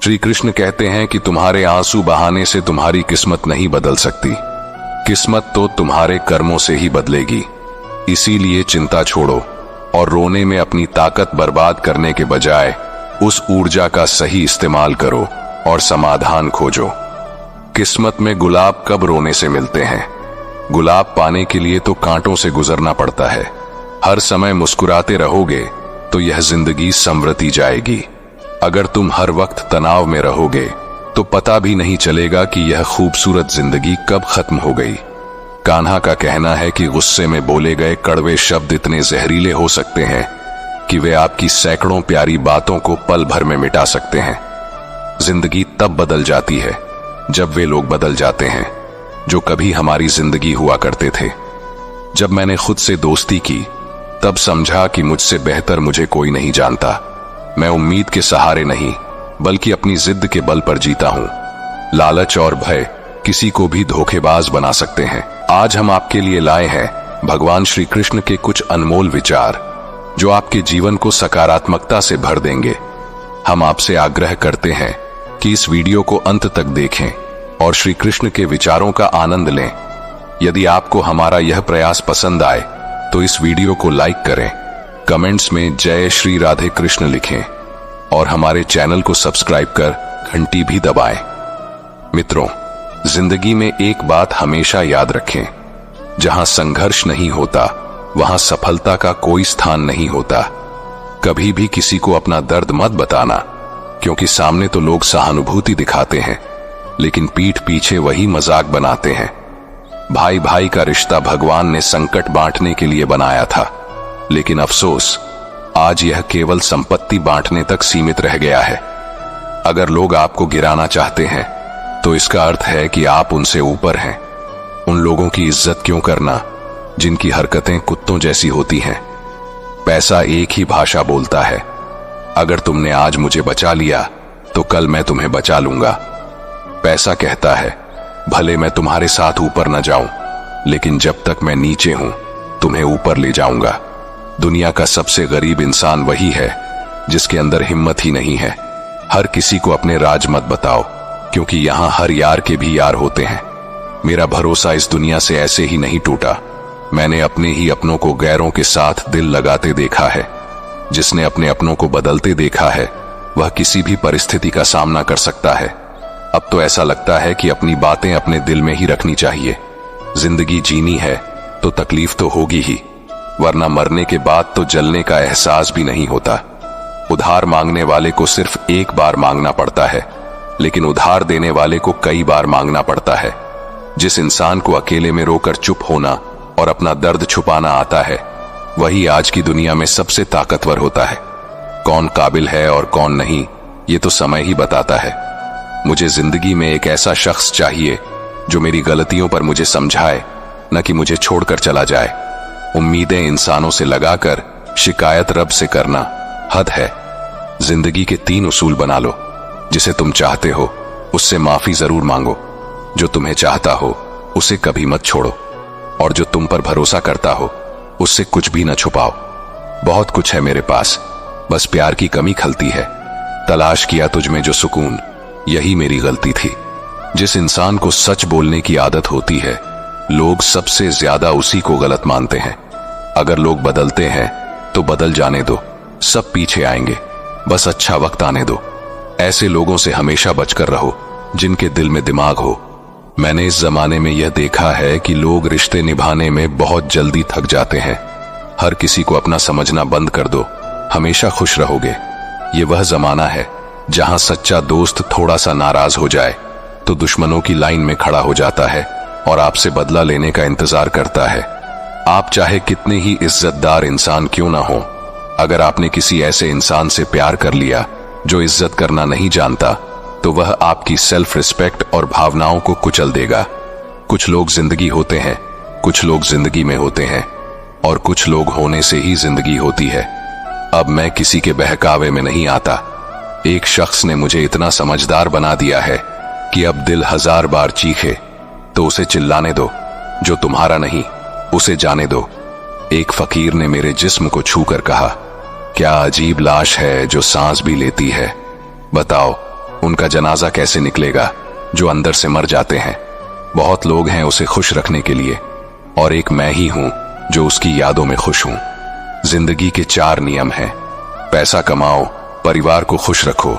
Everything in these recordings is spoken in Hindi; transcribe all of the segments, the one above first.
श्री कृष्ण कहते हैं कि तुम्हारे आंसू बहाने से तुम्हारी किस्मत नहीं बदल सकती, किस्मत तो तुम्हारे कर्मों से ही बदलेगी। इसीलिए चिंता छोड़ो और रोने में अपनी ताकत बर्बाद करने के बजाय उस ऊर्जा का सही इस्तेमाल करो और समाधान खोजो। किस्मत में गुलाब कब रोने से मिलते हैं? गुलाब पाने के लिए तो कांटों से गुजरना पड़ता है। हर समय मुस्कुराते रहोगे तो यह जिंदगी संवरती जाएगी। अगर तुम हर वक्त तनाव में रहोगे तो पता भी नहीं चलेगा कि यह खूबसूरत जिंदगी कब खत्म हो गई। कान्हा का कहना है कि गुस्से में बोले गए कड़वे शब्द इतने जहरीले हो सकते हैं कि वे आपकी सैकड़ों प्यारी बातों को पल भर में मिटा सकते हैं। जिंदगी तब बदल जाती है जब वे लोग बदल जाते हैं जो कभी हमारी जिंदगी हुआ करते थे। जब मैंने खुद से दोस्ती की तब समझा कि मुझसे बेहतर मुझे कोई नहीं जानता। मैं उम्मीद के सहारे नहीं बल्कि अपनी जिद के बल पर जीता हूं। लालच और भय किसी को भी धोखेबाज बना सकते हैं। आज हम आपके लिए लाए हैं भगवान श्री कृष्ण के कुछ अनमोल विचार जो आपके जीवन को सकारात्मकता से भर देंगे। हम आपसे आग्रह करते हैं कि इस वीडियो को अंत तक देखें और श्री कृष्ण के विचारों का आनंद लें। यदि आपको हमारा यह प्रयास पसंद आए तो इस वीडियो को लाइक करें, कमेंट्स में जय श्री राधे कृष्ण लिखें और हमारे चैनल को सब्सक्राइब कर घंटी भी दबाएं। मित्रों, जिंदगी में एक बात हमेशा याद रखें, जहां संघर्ष नहीं होता वहां सफलता का कोई स्थान नहीं होता। कभी भी किसी को अपना दर्द मत बताना, क्योंकि सामने तो लोग सहानुभूति दिखाते हैं लेकिन पीठ पीछे वही मजाक बनाते हैं। भाई भाई का रिश्ता भगवान ने संकट बांटने के लिए बनाया था, लेकिन अफसोस आज यह केवल संपत्ति बांटने तक सीमित रह गया है। अगर लोग आपको गिराना चाहते हैं तो इसका अर्थ है कि आप उनसे ऊपर हैं। उन लोगों की इज्जत क्यों करना जिनकी हरकतें कुत्तों जैसी होती हैं? पैसा एक ही भाषा बोलता है। अगर तुमने आज मुझे बचा लिया तो कल मैं तुम्हें बचा लूंगा। पैसा कहता है भले मैं तुम्हारे साथ ऊपर न जाऊं, लेकिन जब तक मैं नीचे हूं तुम्हें ऊपर ले जाऊंगा। दुनिया का सबसे गरीब इंसान वही है जिसके अंदर हिम्मत ही नहीं है। हर किसी को अपने राज मत बताओ, क्योंकि यहां हर यार के भी यार होते हैं। मेरा भरोसा इस दुनिया से ऐसे ही नहीं टूटा। मैंने अपने ही अपनों को गैरों के साथ दिल लगाते देखा है। जिसने अपने अपनों को बदलते देखा है वह किसी भी परिस्थिति का सामना कर सकता है। अब तो ऐसा लगता है कि अपनी बातें अपने दिल में ही रखनी चाहिए। जिंदगी जीनी है तो तकलीफ तो होगी ही, वरना मरने के बाद तो जलने का एहसास भी नहीं होता। उधार मांगने वाले को सिर्फ एक बार मांगना पड़ता है, लेकिन उधार देने वाले को कई बार मांगना पड़ता है। जिस इंसान को अकेले में रोकर चुप होना और अपना दर्द छुपाना आता है वही आज की दुनिया में सबसे ताकतवर होता है। कौन काबिल है और कौन नहीं ये तो समय ही बताता है। मुझे जिंदगी में एक ऐसा शख्स चाहिए जो मेरी गलतियों पर मुझे समझाए, न कि मुझे छोड़कर चला जाए। उम्मीदें इंसानों से लगाकर शिकायत रब से करना हद है। जिंदगी के 3 उसूल बना लो। जिसे तुम चाहते हो उससे माफी जरूर मांगो, जो तुम्हें चाहता हो उसे कभी मत छोड़ो, और जो तुम पर भरोसा करता हो उससे कुछ भी न छुपाओ। बहुत कुछ है मेरे पास, बस प्यार की कमी खलती है। तलाश किया तुझ में जो सुकून, यही मेरी गलती थी। जिस इंसान को सच बोलने की आदत होती है लोग सबसे ज्यादा उसी को गलत मानते हैं। अगर लोग बदलते हैं तो बदल जाने दो, सब पीछे आएंगे, बस अच्छा वक्त आने दो। ऐसे लोगों से हमेशा बचकर रहो जिनके दिल में दिमाग हो। मैंने इस जमाने में यह देखा है कि लोग रिश्ते निभाने में बहुत जल्दी थक जाते हैं। हर किसी को अपना समझना बंद कर दो, हमेशा खुश रहोगे। ये वह जमाना है जहां सच्चा दोस्त थोड़ा सा नाराज हो जाए तो दुश्मनों की लाइन में खड़ा हो जाता है और आपसे बदला लेने का इंतजार करता है। आप चाहे कितने ही इज्जतदार इंसान क्यों ना हो, अगर आपने किसी ऐसे इंसान से प्यार कर लिया जो इज्जत करना नहीं जानता तो वह आपकी सेल्फ रिस्पेक्ट और भावनाओं को कुचल देगा। कुछ लोग जिंदगी होते हैं, कुछ लोग जिंदगी में होते हैं, और कुछ लोग होने से ही जिंदगी होती है। अब मैं किसी के बहकावे में नहीं आता। एक शख्स ने मुझे इतना समझदार बना दिया है कि अब दिल 1000 बार चीखे तो उसे चिल्लाने दो, जो तुम्हारा नहीं उसे जाने दो। एक फकीर ने मेरे जिस्म को छूकर कहा, क्या अजीब लाश है जो सांस भी लेती है। बताओ उनका जनाजा कैसे निकलेगा जो अंदर से मर जाते हैं। बहुत लोग हैं उसे खुश रखने के लिए, और एक मैं ही हूं जो उसकी यादों में खुश हूं। जिंदगी के 4 नियम हैं। पैसा कमाओ, परिवार को खुश रखो,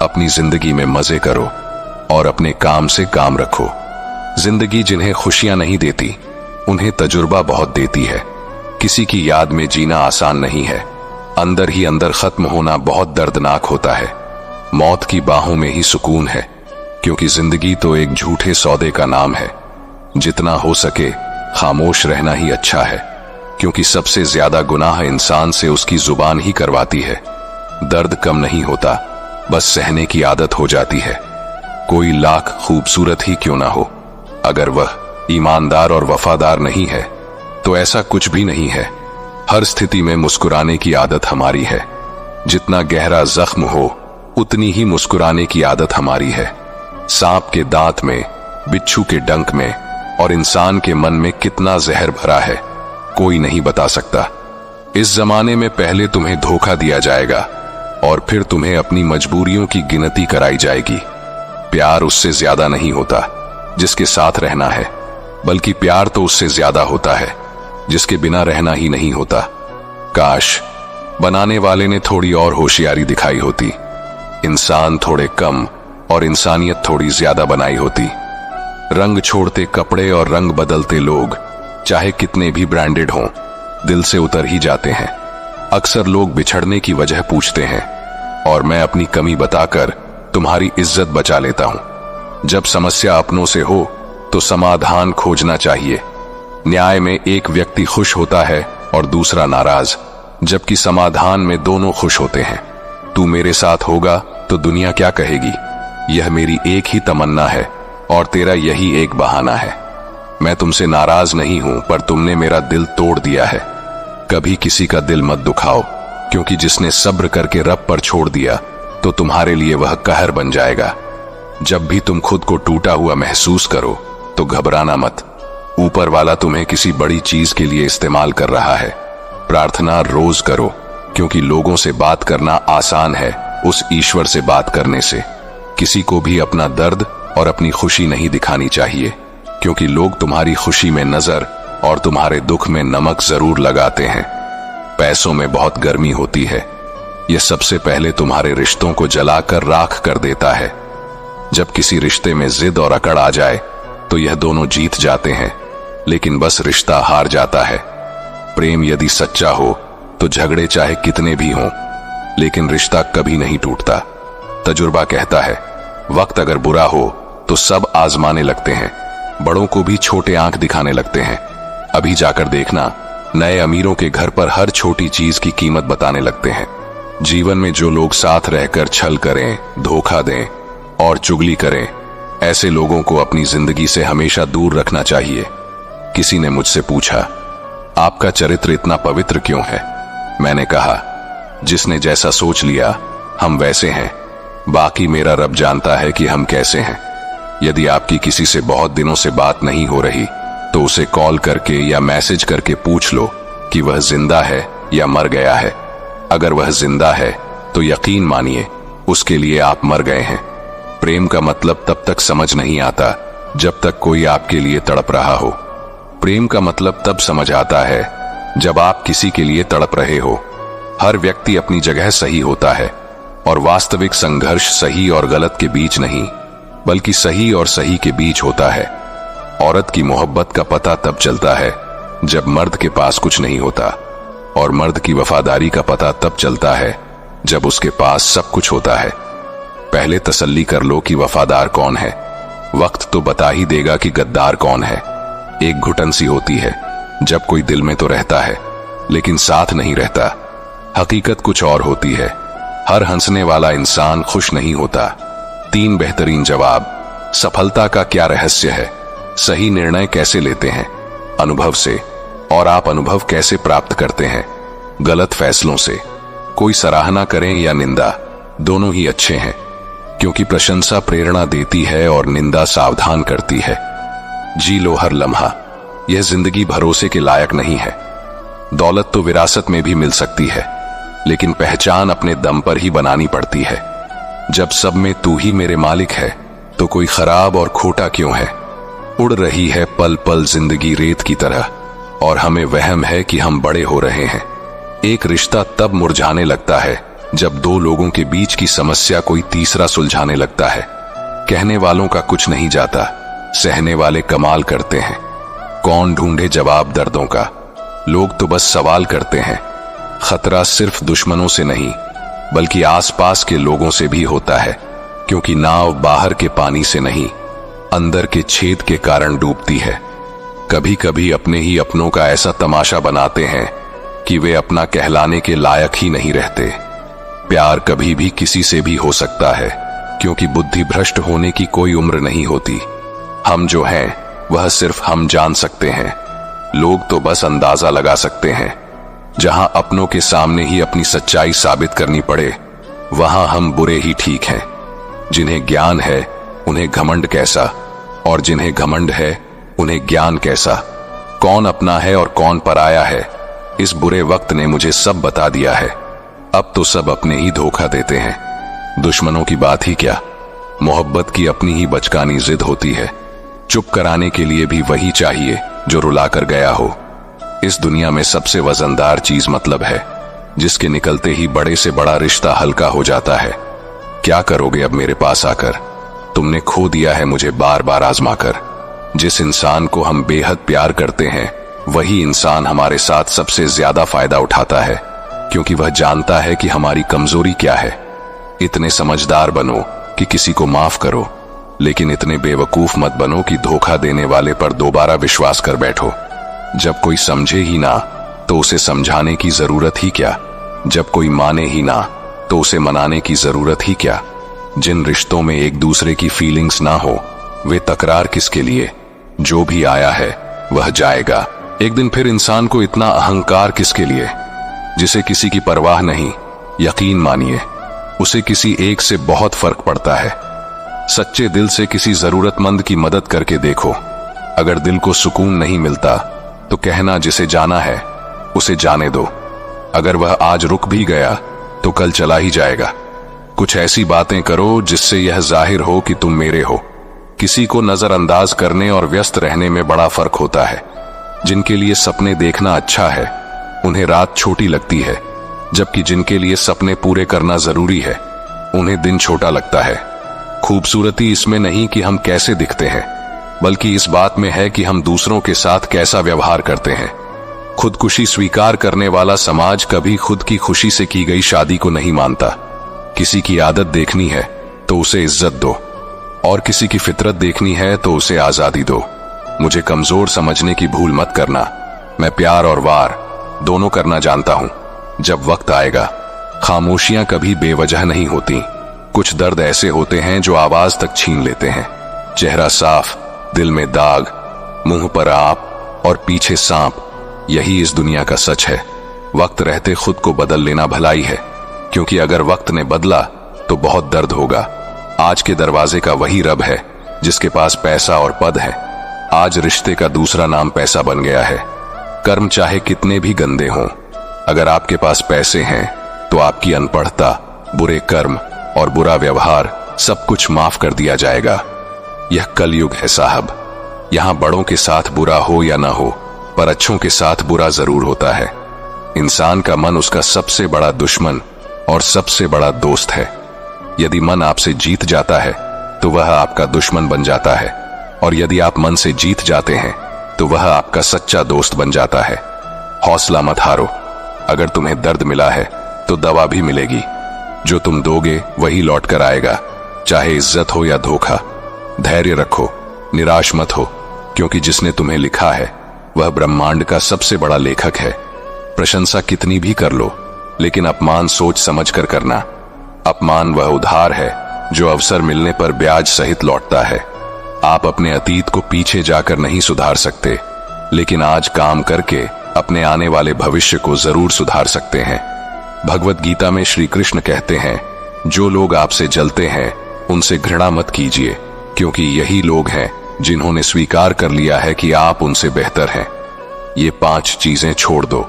अपनी जिंदगी में मजे करो और अपने काम से काम रखो। जिंदगी जिन्हें खुशियां नहीं देती उन्हें तजुर्बा बहुत देती है। किसी की याद में जीना आसान नहीं है। अंदर ही अंदर खत्म होना बहुत दर्दनाक होता है। मौत की बाहों में ही सुकून है, क्योंकि जिंदगी तो एक झूठे सौदे का नाम है। जितना हो सके खामोश रहना ही अच्छा है, क्योंकि सबसे ज्यादा गुनाह इंसान से उसकी जुबान ही करवाती है। दर्द कम नहीं होता, बस सहने की आदत हो जाती है। कोई लाख खूबसूरत ही क्यों ना हो, अगर वह ईमानदार और वफादार नहीं है तो ऐसा कुछ भी नहीं है। हर स्थिति में मुस्कुराने की आदत हमारी है। जितना गहरा जख्म हो उतनी ही मुस्कुराने की आदत हमारी है। सांप के दांत में, बिच्छू के डंक में और इंसान के मन में कितना जहर भरा है कोई नहीं बता सकता। इस जमाने में पहले तुम्हें धोखा दिया जाएगा और फिर तुम्हें अपनी मजबूरियों की गिनती कराई जाएगी। प्यार उससे ज्यादा नहीं होता जिसके साथ रहना है, बल्कि प्यार तो उससे ज्यादा होता है जिसके बिना रहना ही नहीं होता। काश बनाने वाले ने थोड़ी और होशियारी दिखाई होती, इंसान थोड़े कम और इंसानियत थोड़ी ज्यादा बनाई होती। रंग छोड़ते कपड़े और रंग बदलते लोग चाहे कितने भी ब्रांडेड हों, दिल से उतर ही जाते हैं। अक्सर लोग बिछड़ने की वजह पूछते हैं और मैं अपनी कमी बताकर तुम्हारी इज्जत बचा लेता हूं। जब समस्या अपनों से हो तो समाधान खोजना चाहिए। न्याय में एक व्यक्ति खुश होता है और दूसरा नाराज, जबकि समाधान में दोनों खुश होते हैं। तू मेरे साथ होगा तो दुनिया क्या कहेगी, यह मेरी एक ही तमन्ना है और तेरा यही एक बहाना है। मैं तुमसे नाराज नहीं हूं, पर तुमने मेरा दिल तोड़ दिया है। कभी किसी का दिल मत दुखाओ, क्योंकि जिसने सब्र करके रब पर छोड़ दिया तो तुम्हारे लिए वह कहर बन जाएगा। जब भी तुम खुद को टूटा हुआ महसूस करो तो घबराना मत। ऊपर वाला तुम्हें किसी बड़ी चीज के लिए इस्तेमाल कर रहा है। प्रार्थना रोज करो, क्योंकि लोगों से बात करना आसान है उस ईश्वर से बात करने से। किसी को भी अपना दर्द और अपनी खुशी नहीं दिखानी चाहिए, क्योंकि लोग तुम्हारी खुशी में नजर और तुम्हारे दुख में नमक जरूर लगाते हैं। पैसों में बहुत गर्मी होती है, यह सबसे पहले तुम्हारे रिश्तों को जलाकर राख कर देता है। जब किसी रिश्ते में जिद और अकड़ आ जाए तो यह दोनों जीत जाते हैं, लेकिन बस रिश्ता हार जाता है। प्रेम यदि सच्चा हो तो झगड़े चाहे कितने भी हों, लेकिन रिश्ता कभी नहीं टूटता। तजुर्बा कहता है वक्त अगर बुरा हो तो सब आजमाने लगते हैं, बड़ों को भी छोटे आंख दिखाने लगते हैं। अभी जाकर देखना, नए अमीरों के घर पर हर छोटी चीज की कीमत बताने लगते हैं। जीवन में जो लोग साथ रहकर छल करें, धोखा दें और चुगली करें, ऐसे लोगों को अपनी जिंदगी से हमेशा दूर रखना चाहिए। किसी ने मुझसे पूछा, आपका चरित्र इतना पवित्र क्यों है? मैंने कहा, जिसने जैसा सोच लिया हम वैसे हैं, बाकी मेरा रब जानता है कि हम कैसे हैं। यदि आपकी किसी से बहुत दिनों से बात नहीं हो रही तो उसे कॉल करके या मैसेज करके पूछ लो कि वह जिंदा है या मर गया है। अगर वह जिंदा है तो यकीन मानिए उसके लिए आप मर गए हैं। प्रेम का मतलब तब तक समझ नहीं आता जब तक कोई आपके लिए तड़प रहा हो। प्रेम का मतलब तब समझ आता है जब आप किसी के लिए तड़प रहे हो। हर व्यक्ति अपनी जगह सही होता है और वास्तविक संघर्ष सही और गलत के बीच नहीं, बल्कि सही और सही के बीच होता है। औरत की मोहब्बत का पता तब चलता है जब मर्द के पास कुछ नहीं होता, और मर्द की वफादारी का पता तब चलता है जब उसके पास सब कुछ होता है। पहले तसल्ली कर लो कि वफादार कौन है, वक्त तो बता ही देगा कि गद्दार कौन है। एक घुटन सी होती है जब कोई दिल में तो रहता है लेकिन साथ नहीं रहता। हकीकत कुछ और होती है। हर हंसने वाला इंसान खुश नहीं होता। 3 बेहतरीन जवाब। सफलता का क्या रहस्य है? सही निर्णय कैसे लेते हैं? अनुभव से। और आप अनुभव कैसे प्राप्त करते हैं? गलत फैसलों से। कोई सराहना करें या निंदा, दोनों ही अच्छे हैं, क्योंकि प्रशंसा प्रेरणा देती है और निंदा सावधान करती है। जी लो हर लम्हा। यह जिंदगी भरोसे के लायक नहीं है। दौलत तो विरासत में भी मिल सकती है, लेकिन पहचान अपने दम पर ही बनानी पड़ती है। जब सब में तू ही मेरे मालिक है तो कोई खराब और खोटा क्यों है। उड़ रही है पल पल जिंदगी रेत की तरह और हमें वहम है कि हम बड़े हो रहे हैं। एक रिश्ता तब मुरझाने लगता है जब दो लोगों के बीच की समस्या कोई तीसरा सुलझाने लगता है। कहने वालों का कुछ नहीं जाता, सहने वाले कमाल करते हैं। कौन ढूंढे जवाब दर्दों का, लोग तो बस सवाल करते हैं। खतरा सिर्फ दुश्मनों से नहीं बल्कि आसपास के लोगों से भी होता है, क्योंकि नाव बाहर के पानी से नहीं अंदर के छेद के कारण डूबती है। कभी कभी अपने ही अपनों का ऐसा तमाशा बनाते हैं कि वे अपना कहलाने के लायक ही नहीं रहते। प्यार कभी भी किसी से भी हो सकता है, क्योंकि बुद्धि भ्रष्ट होने की कोई उम्र नहीं होती। हम जो हैं वह सिर्फ हम जान सकते हैं, लोग तो बस अंदाजा लगा सकते हैं। जहां अपनों के सामने ही अपनी सच्चाई साबित करनी पड़े वहां हम बुरे ही ठीक हैं। जिन्हें ज्ञान है उन्हें घमंड कैसा, और जिन्हें घमंड है उन्हें ज्ञान कैसा। कौन अपना है और कौन पराया है, इस बुरे वक्त ने मुझे सब बता दिया है। अब तो सब अपने ही धोखा देते हैं। दुश्मनों की बात ही क्या, मोहब्बत की अपनी ही बचकानी जिद होती है। चुप कराने के लिए भी वही चाहिए जो रुला कर गया हो। इस दुनिया में सबसे वजनदार चीज मतलब है, जिसके निकलते ही बड़े से बड़ा रिश्ता हल्का हो जाता है। क्या करोगे अब मेरे पास आकर, तुमने खो दिया है मुझे बार बार आजमा कर। जिस इंसान को हम बेहद प्यार करते हैं वही इंसान हमारे साथ सबसे ज्यादा फायदा उठाता है, क्योंकि वह जानता है कि हमारी कमजोरी क्या है। इतने समझदार बनो कि किसी को माफ करो, लेकिन इतने बेवकूफ मत बनो कि धोखा देने वाले पर दोबारा विश्वास कर बैठो। जब कोई समझे ही ना तो उसे समझाने की जरूरत ही क्या, जब कोई माने ही ना तो उसे मनाने की जरूरत ही क्या। जिन रिश्तों में एक दूसरे की फीलिंग्स ना हो वे तकरार किसके लिए। जो भी आया है वह जाएगा एक दिन, फिर इंसान को इतना अहंकार किसके लिए। जिसे किसी की परवाह नहीं, यकीन मानिए उसे किसी एक से बहुत फर्क पड़ता है। सच्चे दिल से किसी जरूरतमंद की मदद करके देखो। अगर दिल को सुकून नहीं मिलता तो कहना जिसे जाना है उसे जाने दो। अगर वह आज रुक भी गया तो कल चला ही जाएगा। कुछ ऐसी बातें करो जिससे यह जाहिर हो कि तुम मेरे हो। किसी को नजरअंदाज करने और व्यस्त रहने में बड़ा फर्क होता है। जिनके लिए सपने देखना अच्छा है उन्हें रात छोटी लगती है, जबकि जिनके लिए सपने पूरे करना जरूरी है उन्हें दिन छोटा लगता है। खूबसूरती इसमें नहीं कि हम कैसे दिखते हैं, बल्कि इस बात में है कि हम दूसरों के साथ कैसा व्यवहार करते हैं। खुदकुशी स्वीकार करने वाला समाज कभी खुद की खुशी से की गई शादी को नहीं मानता। किसी की आदत देखनी है तो उसे इज्जत दो, और किसी की फितरत देखनी है तो उसे आजादी दो। मुझे कमजोर समझने की भूल मत करना। मैं प्यार और वार दोनों करना जानता हूं। जब वक्त आएगा, खामोशियां कभी बेवजह नहीं होती। कुछ दर्द ऐसे होते हैं जो आवाज तक छीन लेते हैं। चेहरा साफ, दिल में दाग, मुंह पर आप और पीछे सांप, यही इस दुनिया का सच है। वक्त रहते खुद को बदल लेना भलाई है, क्योंकि अगर वक्त ने बदला तो बहुत दर्द होगा। आज के दरवाजे का वही रब है जिसके पास पैसा और पद है। आज रिश्ते का दूसरा नाम पैसा बन गया है। कर्म चाहे कितने भी गंदे हों, अगर आपके पास पैसे हैं तो आपकी अनपढ़ता, बुरे कर्म और बुरा व्यवहार सब कुछ माफ कर दिया जाएगा। यह कलयुग है साहब। यहां बड़ों के साथ बुरा हो या ना हो, पर अच्छों के साथ बुरा जरूर होता है। इंसान का मन उसका सबसे बड़ा दुश्मन और सबसे बड़ा दोस्त है। यदि मन आपसे जीत जाता है तो वह आपका दुश्मन बन जाता है, और यदि आप मन से जीत जाते हैं तो वह आपका सच्चा दोस्त बन जाता है। हौसला मत हारो। अगर तुम्हें दर्द मिला है तो दवा भी मिलेगी। जो तुम दोगे वही लौट कर आएगा, चाहे इज्जत हो या धोखा। धैर्य रखो, निराश मत हो, क्योंकि जिसने तुम्हें लिखा है वह ब्रह्मांड का सबसे बड़ा लेखक है। प्रशंसा कितनी भी कर लो, लेकिन अपमान सोच समझ कर करना। अपमान वह उधार है जो अवसर मिलने पर ब्याज सहित लौटता है। आप अपने अतीत को पीछे जाकर नहीं सुधार सकते, लेकिन आज काम करके अपने आने वाले भविष्य को जरूर सुधार सकते हैं। भगवत गीता में श्री कृष्ण कहते हैं, जो लोग आपसे जलते हैं उनसे घृणा मत कीजिए, क्योंकि यही लोग हैं जिन्होंने स्वीकार कर लिया है कि आप उनसे बेहतर हैं। ये 5 चीजें छोड़ दो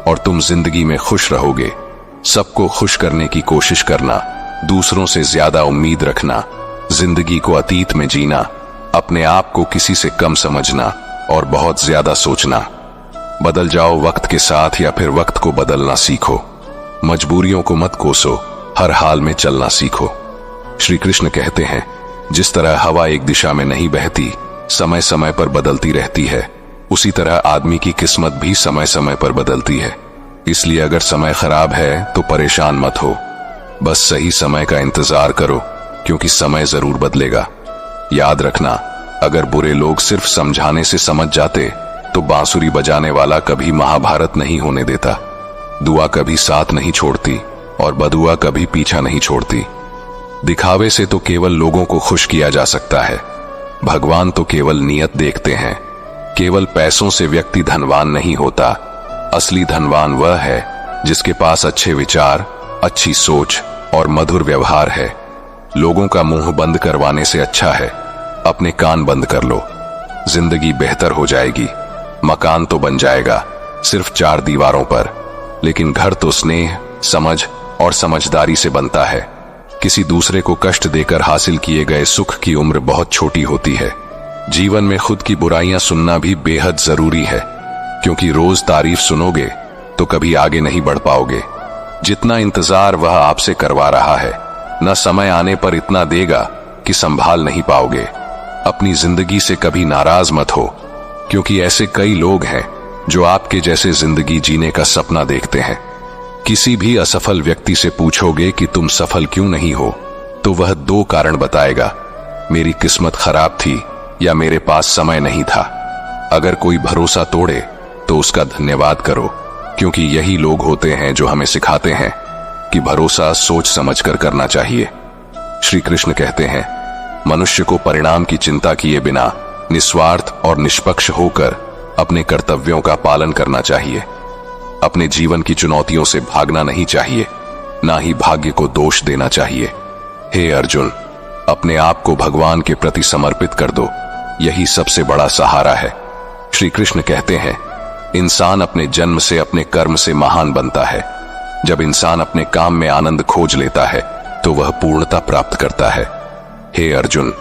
और तुम जिंदगी में खुश रहोगे। सबको खुश करने की कोशिश करना, दूसरों से ज्यादा उम्मीद रखना, जिंदगी को अतीत में जीना, अपने आप को किसी से कम समझना और बहुत ज्यादा सोचना। बदल जाओ वक्त के साथ या फिर वक्त को बदलना सीखो। मजबूरियों को मत कोसो, हर हाल में चलना सीखो। श्री कृष्ण कहते हैं, जिस तरह हवा एक दिशा में नहीं बहती, समय समय पर बदलती रहती है, उसी तरह आदमी की किस्मत भी समय समय पर बदलती है। इसलिए अगर समय खराब है तो परेशान मत हो, बस सही समय का इंतजार करो, क्योंकि समय जरूर बदलेगा। याद रखना, अगर बुरे लोग सिर्फ समझाने से समझ जाते तो बांसुरी बजाने वाला कभी महाभारत नहीं होने देता। दुआ कभी साथ नहीं छोड़ती और बदुआ कभी पीछा नहीं छोड़ती। दिखावे से तो केवल लोगों को खुश किया जा सकता है, भगवान तो केवल नियत देखते हैं। केवल पैसों से व्यक्ति धनवान नहीं होता, असली धनवान वह है जिसके पास अच्छे विचार, अच्छी सोच और मधुर व्यवहार है। लोगों का मुंह बंद करवाने से अच्छा है अपने कान बंद कर लो। जिंदगी बेहतर हो जाएगी। मकान तो बन जाएगा सिर्फ 4 दीवारों पर, लेकिन घर तो स्नेह, समझ और समझदारी से बनता है। किसी दूसरे को कष्ट देकर हासिल किए गए सुख की उम्र बहुत छोटी होती है। जीवन में खुद की बुराइयां सुनना भी बेहद जरूरी है, क्योंकि रोज तारीफ सुनोगे तो कभी आगे नहीं बढ़ पाओगे। जितना इंतजार वह आपसे करवा रहा है, न समय आने पर इतना देगा कि संभाल नहीं पाओगे। अपनी जिंदगी से कभी नाराज मत हो, क्योंकि ऐसे कई लोग हैं जो आपके जैसे जिंदगी जीने का सपना देखते हैं। किसी भी असफल व्यक्ति से पूछोगे कि तुम सफल क्यों नहीं हो, तो वह 2 कारण बताएगा, मेरी किस्मत खराब थी या मेरे पास समय नहीं था। अगर कोई भरोसा तोड़े तो उसका धन्यवाद करो, क्योंकि यही लोग होते हैं जो हमें सिखाते हैं कि भरोसा सोच समझकर करना चाहिए। श्री कृष्ण कहते हैं, मनुष्य को परिणाम की चिंता किए बिना निस्वार्थ और निष्पक्ष होकर अपने कर्तव्यों का पालन करना चाहिए। अपने जीवन की चुनौतियों से भागना नहीं चाहिए, ना ही भाग्य को दोष देना चाहिए। हे अर्जुन, अपने आप को भगवान के प्रति समर्पित कर दो, यही सबसे बड़ा सहारा है। श्री कृष्ण कहते हैं, इंसान अपने जन्म से अपने कर्म से महान बनता है। जब इंसान अपने काम में आनंद खोज लेता है तो वह पूर्णता प्राप्त करता है। हे अर्जुन,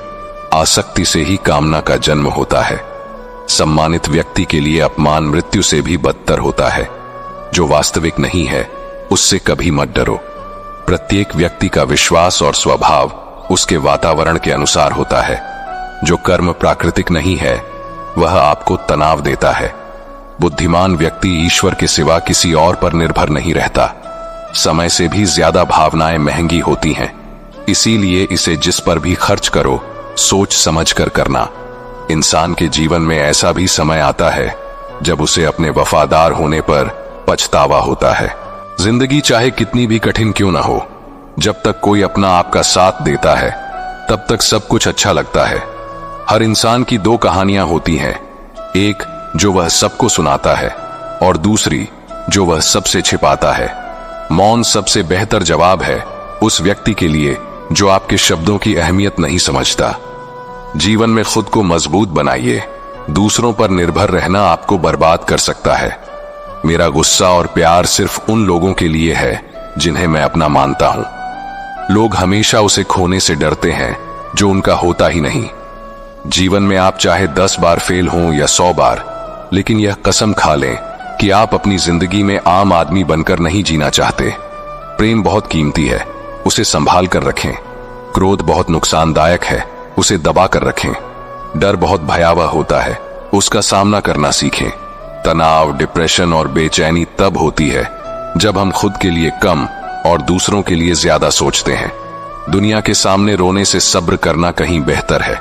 आसक्ति से ही कामना का जन्म होता है। सम्मानित व्यक्ति के लिए अपमान मृत्यु से भी बदतर होता है। जो वास्तविक नहीं है उससे कभी मत डरो। प्रत्येक व्यक्ति का विश्वास और स्वभाव उसके वातावरण के अनुसार होता है। जो कर्म प्राकृतिक नहीं है वह आपको तनाव देता है। बुद्धिमान व्यक्ति ईश्वर के सिवा किसी और पर निर्भर नहीं रहता। समय से भी ज्यादा भावनाएं महंगी होती हैं, इसीलिए इसे जिस पर भी खर्च करो सोच समझकर करना। इंसान के जीवन में ऐसा भी समय आता है जब उसे अपने वफादार होने पर पछतावा होता है। जिंदगी चाहे कितनी भी कठिन क्यों ना हो, जब तक कोई अपना आपका साथ देता है तब तक सब कुछ अच्छा लगता है। हर इंसान की 2 कहानियां होती हैं, एक जो वह सबको सुनाता है और दूसरी जो वह सबसे छिपाता है। मौन सबसे बेहतर जवाब है उस व्यक्ति के लिए जो आपके शब्दों की अहमियत नहीं समझता। जीवन में खुद को मजबूत बनाइए, दूसरों पर निर्भर रहना आपको बर्बाद कर सकता है। मेरा गुस्सा और प्यार सिर्फ उन लोगों के लिए है जिन्हें मैं अपना मानता हूं। लोग हमेशा उसे खोने से डरते हैं जो उनका होता ही नहीं। जीवन में आप चाहे 10 बार फेल हों या 100 बार, लेकिन यह कसम खा लें कि आप अपनी जिंदगी में आम आदमी बनकर नहीं जीना चाहते। प्रेम बहुत कीमती है, उसे संभाल कर रखें। क्रोध बहुत नुकसानदायक है, उसे दबा कर रखें। डर बहुत भयावह होता है, उसका सामना करना सीखें। तनाव, डिप्रेशन और बेचैनी तब होती है जब हम खुद के लिए कम और दूसरों के लिए ज्यादा सोचते हैं। दुनिया के सामने रोने से सब्र करना कहीं बेहतर है।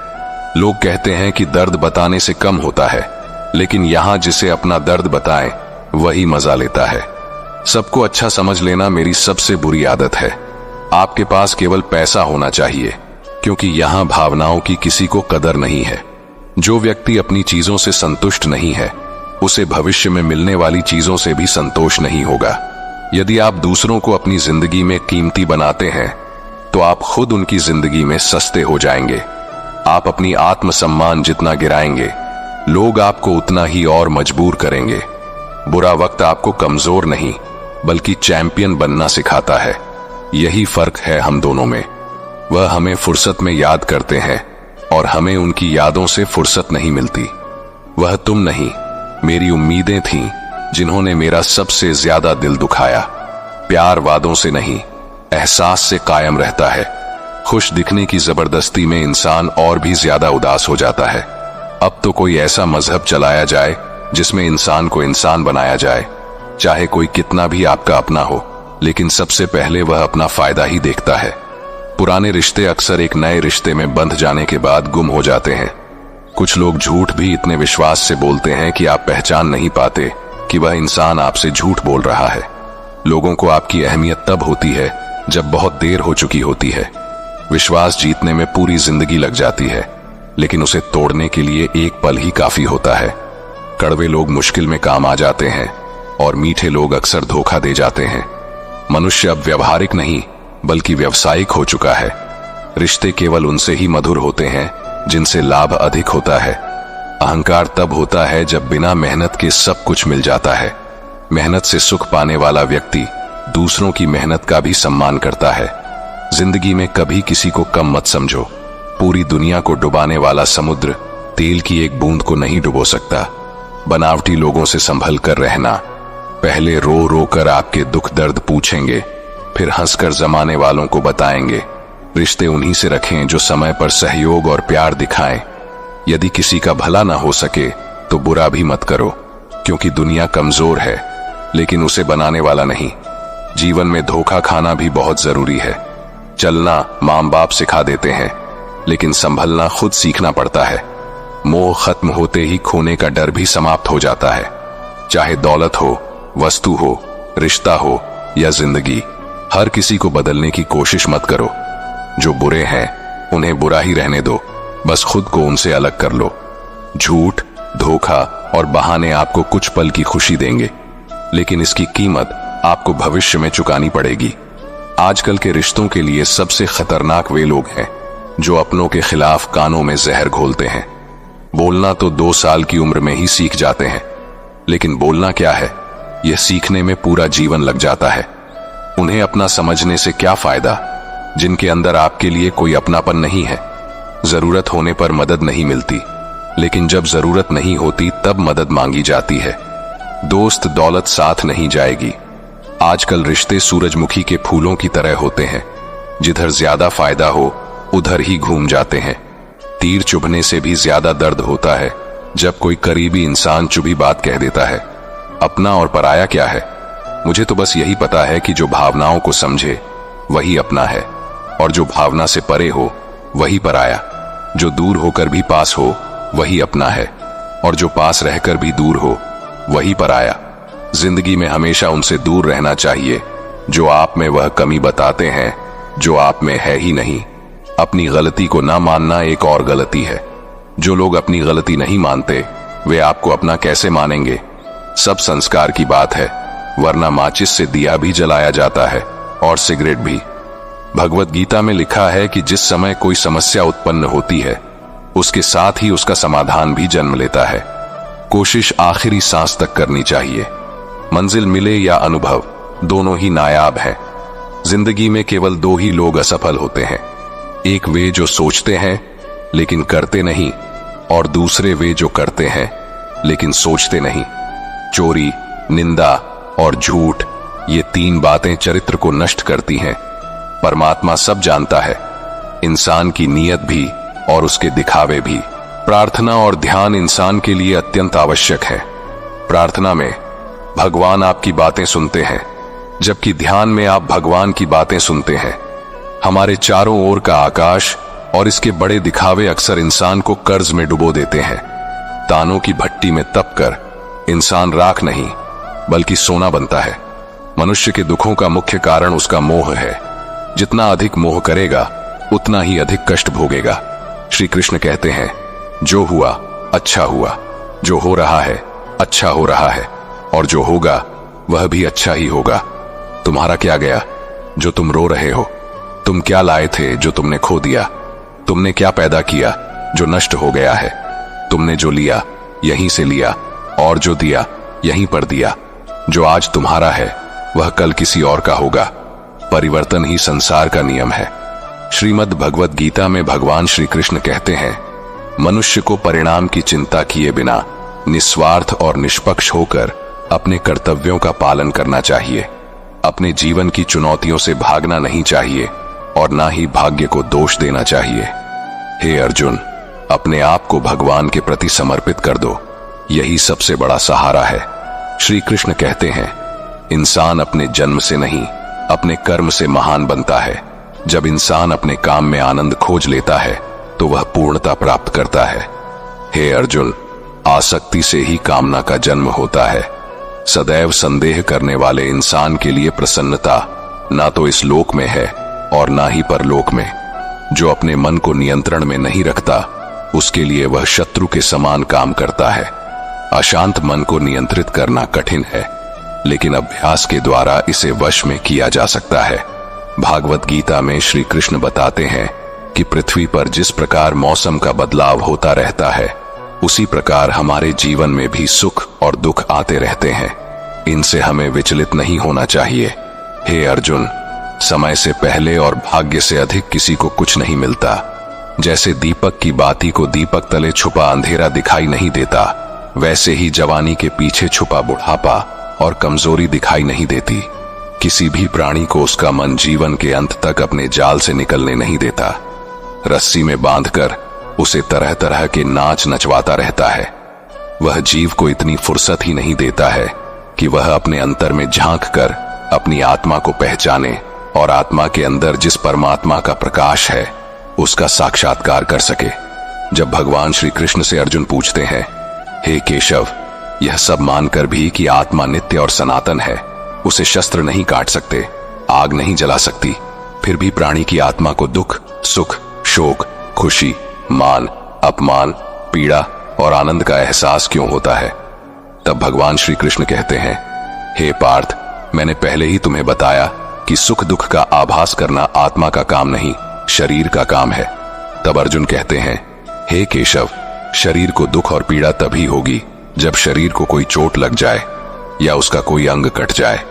लोग कहते हैं कि दर्द बताने से कम होता है, लेकिन यहां जिसे अपना दर्द बताएं वही मजा लेता है। सबको अच्छा समझ लेना मेरी सबसे बुरी आदत है। आपके पास केवल पैसा होना चाहिए, क्योंकि यहां भावनाओं की किसी को कदर नहीं है। जो व्यक्ति अपनी चीजों से संतुष्ट नहीं है उसे भविष्य में मिलने वाली चीजों से भी संतोष नहीं होगा। यदि आप दूसरों को अपनी जिंदगी में कीमती बनाते हैं तो आप खुद उनकी जिंदगी में सस्ते हो जाएंगे। आप अपनी आत्मसम्मान जितना गिराएंगे, लोग आपको उतना ही और मजबूर करेंगे। बुरा वक्त आपको कमजोर नहीं बल्कि चैंपियन बनना सिखाता है। यही फर्क है हम दोनों में। वह हमें फुर्सत में याद करते हैं और हमें उनकी यादों से फुर्सत नहीं मिलती। वह तुम नहीं, मेरी उम्मीदें थीं जिन्होंने मेरा सबसे ज्यादा दिल दुखाया। प्यार वादों से नहीं, एहसास से कायम रहता है। खुश दिखने की जबरदस्ती में इंसान और भी ज्यादा उदास हो जाता है। अब तो कोई ऐसा मजहब चलाया जाए जिसमें इंसान को इंसान बनाया जाए, चाहे कोई कितना भी आपका अपना हो, लेकिन सबसे पहले वह अपना फायदा ही देखता है। पुराने रिश्ते अक्सर एक नए रिश्ते में बंध जाने के बाद गुम हो जाते हैं। कुछ लोग झूठ भी इतने विश्वास से बोलते हैं कि आप पहचान नहीं पाते कि वह इंसान आपसे झूठ बोल रहा है। लोगों को आपकी अहमियत तब होती है जब बहुत देर हो चुकी होती है। विश्वास जीतने में पूरी जिंदगी लग जाती है, लेकिन उसे तोड़ने के लिए एक पल ही काफी होता है। कड़वे लोग मुश्किल में काम आ जाते हैं और मीठे लोग अक्सर धोखा दे जाते हैं। मनुष्य अब व्यवहारिक नहीं बल्कि व्यावसायिक हो चुका है। रिश्ते केवल उनसे ही मधुर होते हैं जिनसे लाभ अधिक होता है। अहंकार तब होता है जब बिना मेहनत के सब कुछ मिल जाता है। मेहनत से सुख पाने वाला व्यक्ति दूसरों की मेहनत का भी सम्मान करता है। जिंदगी में कभी किसी को कम मत समझो। पूरी दुनिया को डुबाने वाला समुद्र तेल की एक बूंद को नहीं डुबो सकता। बनावटी लोगों से संभल कर रहना। पहले रो रो कर आपके दुख दर्द पूछेंगे, फिर हंसकर जमाने वालों को बताएंगे। रिश्ते उन्हीं से रखें जो समय पर सहयोग और प्यार दिखाएं। यदि किसी का भला ना हो सके तो बुरा भी मत करो, क्योंकि दुनिया कमजोर है लेकिन उसे बनाने वाला नहीं। जीवन में धोखा खाना भी बहुत जरूरी है। चलना माँ बाप सिखा देते हैं, लेकिन संभलना खुद सीखना पड़ता है। मोह खत्म होते ही खोने का डर भी समाप्त हो जाता है। चाहे दौलत हो, वस्तु हो, रिश्ता हो या जिंदगी, हर किसी को बदलने की कोशिश मत करो। जो बुरे हैं उन्हें बुरा ही रहने दो, बस खुद को उनसे अलग कर लो। झूठ, धोखा और बहाने आपको कुछ पल की खुशी देंगे, लेकिन इसकी कीमत आपको भविष्य में चुकानी पड़ेगी। आजकल के रिश्तों के लिए सबसे खतरनाक वे लोग हैं जो अपनों के खिलाफ कानों में जहर घोलते हैं। बोलना तो 2 साल की उम्र में ही सीख जाते हैं, लेकिन बोलना क्या है, यह सीखने में पूरा जीवन लग जाता है। उन्हें अपना समझने से क्या फायदा जिनके अंदर आपके लिए कोई अपनापन नहीं है। जरूरत होने पर मदद नहीं मिलती, लेकिन जब जरूरत नहीं होती तब मदद मांगी जाती है। दोस्त दौलत साथ नहीं जाएगी। आजकल रिश्ते सूरजमुखी के फूलों की तरह होते हैं, जिधर ज्यादा फायदा हो उधर ही घूम जाते हैं। तीर चुभने से भी ज्यादा दर्द होता है जब कोई करीबी इंसान चुभी बात कह देता है। अपना और पराया क्या है? मुझे तो बस यही पता है कि जो भावनाओं को समझे वही अपना है, और जो भावना से परे हो वही पराया। जो दूर होकर भी पास हो वही अपना है, और जो पास रहकर भी दूर हो वही पराया। जिंदगी में हमेशा उनसे दूर रहना चाहिए जो आप में वह कमी बताते हैं जो आप में है ही नहीं। अपनी गलती को ना मानना एक और गलती है। जो लोग अपनी गलती नहीं मानते वे आपको अपना कैसे मानेंगे? सब संस्कार की बात है, वरना माचिस से दिया भी जलाया जाता है और सिगरेट भी। भगवत गीता में लिखा है कि जिस समय कोई समस्या उत्पन्न होती है उसके साथ ही उसका समाधान भी जन्म लेता है। कोशिश आखिरी सांस तक करनी चाहिए। मंजिल मिले या अनुभव, दोनों ही नायाब हैं। जिंदगी में केवल 2 ही लोग असफल होते हैं, एक वे जो सोचते हैं लेकिन करते नहीं, और दूसरे वे जो करते हैं लेकिन सोचते नहीं। चोरी, निंदा और झूठ, ये 3 बातें चरित्र को नष्ट करती हैं। परमात्मा सब जानता है, इंसान की नीयत भी और उसके दिखावे भी। प्रार्थना और ध्यान इंसान के लिए अत्यंत आवश्यक है। प्रार्थना में भगवान आपकी बातें सुनते हैं, जबकि ध्यान में आप भगवान की बातें सुनते हैं। हमारे चारों ओर का आकाश और इसके बड़े दिखावे अक्सर इंसान को कर्ज में डुबो देते हैं। तानों की भट्टी में तपकर इंसान राख नहीं बल्कि सोना बनता है। मनुष्य के दुखों का मुख्य कारण उसका मोह है। जितना अधिक मोह करेगा उतना ही अधिक कष्ट भोगेगा। श्री कृष्ण कहते हैं, जो हुआ अच्छा हुआ, जो हो रहा है अच्छा हो रहा है, और जो होगा वह भी अच्छा ही होगा। तुम्हारा क्या गया जो तुम रो रहे हो? तुम क्या लाए थे जो तुमने खो दिया? तुमने क्या पैदा किया जो नष्ट हो गया है? तुमने जो लिया यहीं से लिया, और जो दिया यहीं पर दिया। जो आज तुम्हारा है वह कल किसी और का होगा। परिवर्तन ही संसार का नियम है। श्रीमद् भगवत गीता में भगवान श्री कृष्ण कहते हैं, मनुष्य को परिणाम की चिंता किए बिना निस्वार्थ और निष्पक्ष होकर अपने कर्तव्यों का पालन करना चाहिए। अपने जीवन की चुनौतियों से भागना नहीं चाहिए और ना ही भाग्य को दोष देना चाहिए। हे अर्जुन, अपने आप को भगवान के प्रति समर्पित कर दो, यही सबसे बड़ा सहारा है। श्री कृष्ण कहते हैं, इंसान अपने जन्म से नहीं अपने कर्म से महान बनता है। जब इंसान अपने काम में आनंद खोज लेता है तो वह पूर्णता प्राप्त करता है। हे अर्जुन, आसक्ति से ही कामना का जन्म होता है। सदैव संदेह करने वाले इंसान के लिए प्रसन्नता ना तो इस लोक में है और ना ही परलोक में। जो अपने मन को नियंत्रण में नहीं रखता, उसके लिए वह शत्रु के समान काम करता है। अशांत मन को नियंत्रित करना कठिन है, लेकिन अभ्यास के द्वारा इसे वश में किया जा सकता है। भागवत गीता में श्री कृष्ण बताते हैं कि पृथ्वी पर जिस प्रकार मौसम का बदलाव होता रहता है, उसी प्रकार हमारे जीवन में भी सुख और दुख आते रहते हैं। इनसे हमें विचलित नहीं होना चाहिए। हे अर्जुन, समय से पहले और भाग्य से अधिक किसी को कुछ नहीं मिलता। जैसे दीपक की बाती को दीपक तले छुपा अंधेरा दिखाई नहीं देता, वैसे ही जवानी के पीछे छुपा बुढ़ापा और कमजोरी दिखाई नहीं देती। किसी भी प्राणी को उसका मन जीवन के अंत तक अपने जाल से निकलने नहीं देता। रस्सी में बांधकर उसे तरह तरह के नाच नचवाता रहता है। वह जीव को इतनी फुर्सत ही नहीं देता है कि वह अपने अंतर में झांक कर अपनी आत्मा को पहचाने और आत्मा के अंदर जिस परमात्मा का प्रकाश है उसका साक्षात्कार कर सके। जब भगवान श्री कृष्ण से अर्जुन पूछते हैं, हे केशव, यह सब मानकर भी कि आत्मा नित्य और सनातन है, उसे शस्त्र नहीं काट सकते, आग नहीं जला सकती, फिर भी प्राणी की आत्मा को दुख, सुख, शोक, खुशी, मान, अपमान, पीड़ा और आनंद का एहसास क्यों होता है? तब भगवान श्री कृष्ण कहते हैं, हे पार्थ, मैंने पहले ही तुम्हें बताया कि सुख दुख का आभास करना आत्मा का काम नहीं, शरीर का काम है। तब अर्जुन कहते हैं, हे केशव, शरीर को दुख और पीड़ा तभी होगी जब शरीर को कोई चोट लग जाए या उसका कोई अंग कट जाए।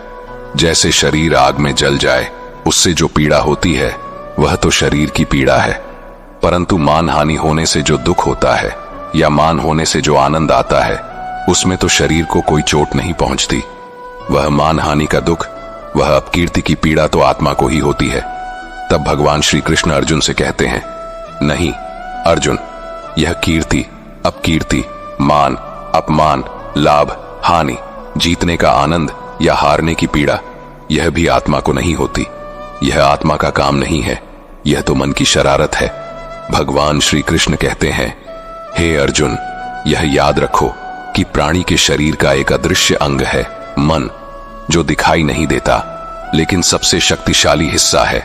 जैसे शरीर आग में जल जाए, उससे जो पीड़ा होती है वह तो शरीर की पीड़ा है, परंतु मान हानि होने से जो दुख होता है या मान होने से जो आनंद आता है, उसमें तो शरीर को कोई चोट नहीं पहुंचती। वह मान हानि का दुख, वह अपकीर्ति की पीड़ा तो आत्मा को ही होती है। तब भगवान श्री कृष्ण अर्जुन से कहते हैं, नहीं अर्जुन, यह कीर्ति, अपकीर्ति, मान, अपमान, लाभ, हानि, जीतने का आनंद या हारने की पीड़ा, यह भी आत्मा को नहीं होती। यह आत्मा का काम नहीं है, यह तो मन की शरारत है। भगवान श्री कृष्ण कहते हैं, हे अर्जुन, यह याद रखो कि प्राणी के शरीर का एक अदृश्य अंग है मन, जो दिखाई नहीं देता लेकिन सबसे शक्तिशाली हिस्सा है।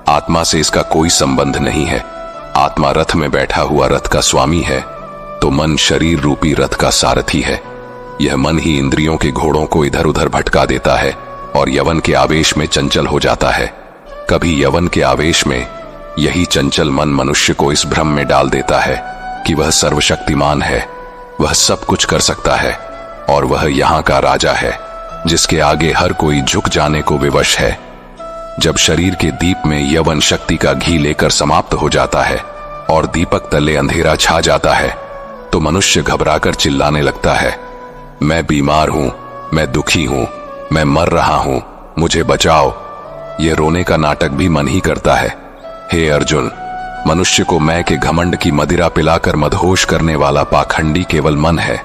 आत्मा से इसका कोई संबंध नहीं है। आत्मा रथ में बैठा हुआ रथ का स्वामी है, तो मन शरीर रूपी रथ का सारथी है। यह मन ही इंद्रियों के घोड़ों को इधर उधर भटका देता है और यवन के आवेश में चंचल हो जाता है। कभी यवन के आवेश में यही चंचल मन मनुष्य को इस भ्रम में डाल देता है कि वह सर्वशक्तिमान है, वह सब कुछ कर सकता है और वह यहाँ का राजा है जिसके आगे हर कोई झुक जाने को विवश है। जब शरीर के दीप में यवन शक्ति का घी लेकर समाप्त हो जाता है और दीपक तले अंधेरा छा जाता है, तो मनुष्य घबराकर चिल्लाने लगता है, मैं बीमार हूं, मैं दुखी हूं, मैं मर रहा हूं, मुझे बचाओ। यह रोने का नाटक भी मन ही करता है। हे अर्जुन, मनुष्य को मैं के घमंड की मदिरा पिलाकर मदहोश करने वाला पाखंडी केवल मन है।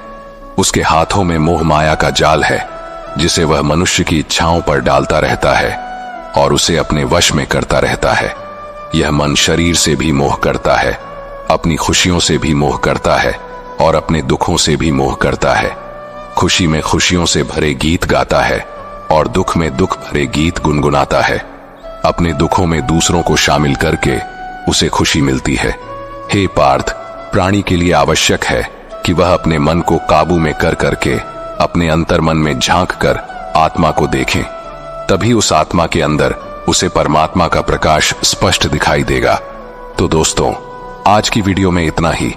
उसके हाथों में मोह माया का जाल है, जिसे वह मनुष्य की इच्छाओं पर डालता रहता है और उसे अपने वश में करता रहता है। यह मन शरीर से भी मोह करता है, अपनी खुशियों से भी मोह करता है और अपने दुखों से भी मोह करता है। खुशी में खुशियों से भरे गीत गाता है और दुख में दुख भरे गीत गुनगुनाता है। अपने दुखों में दूसरों को शामिल करके उसे खुशी मिलती है। हे पार्थ, प्राणी के लिए आवश्यक है कि वह अपने मन को काबू में कर करके अपने अंतर मन में झांक कर आत्मा को देखें। तभी उस आत्मा के अंदर उसे परमात्मा का प्रकाश स्पष्ट दिखाई देगा। तो दोस्तों, आज की वीडियो में इतना ही।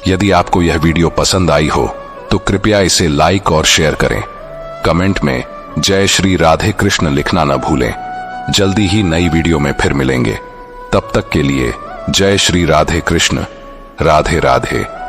यदि आपको यह वीडियो पसंद आई हो तो कृपया इसे लाइक और शेयर करें। कमेंट में जय श्री राधे कृष्ण लिखना न भूलें। जल्दी ही नई वीडियो में फिर मिलेंगे। तब तक के लिए जय श्री राधे कृष्ण। राधे राधे।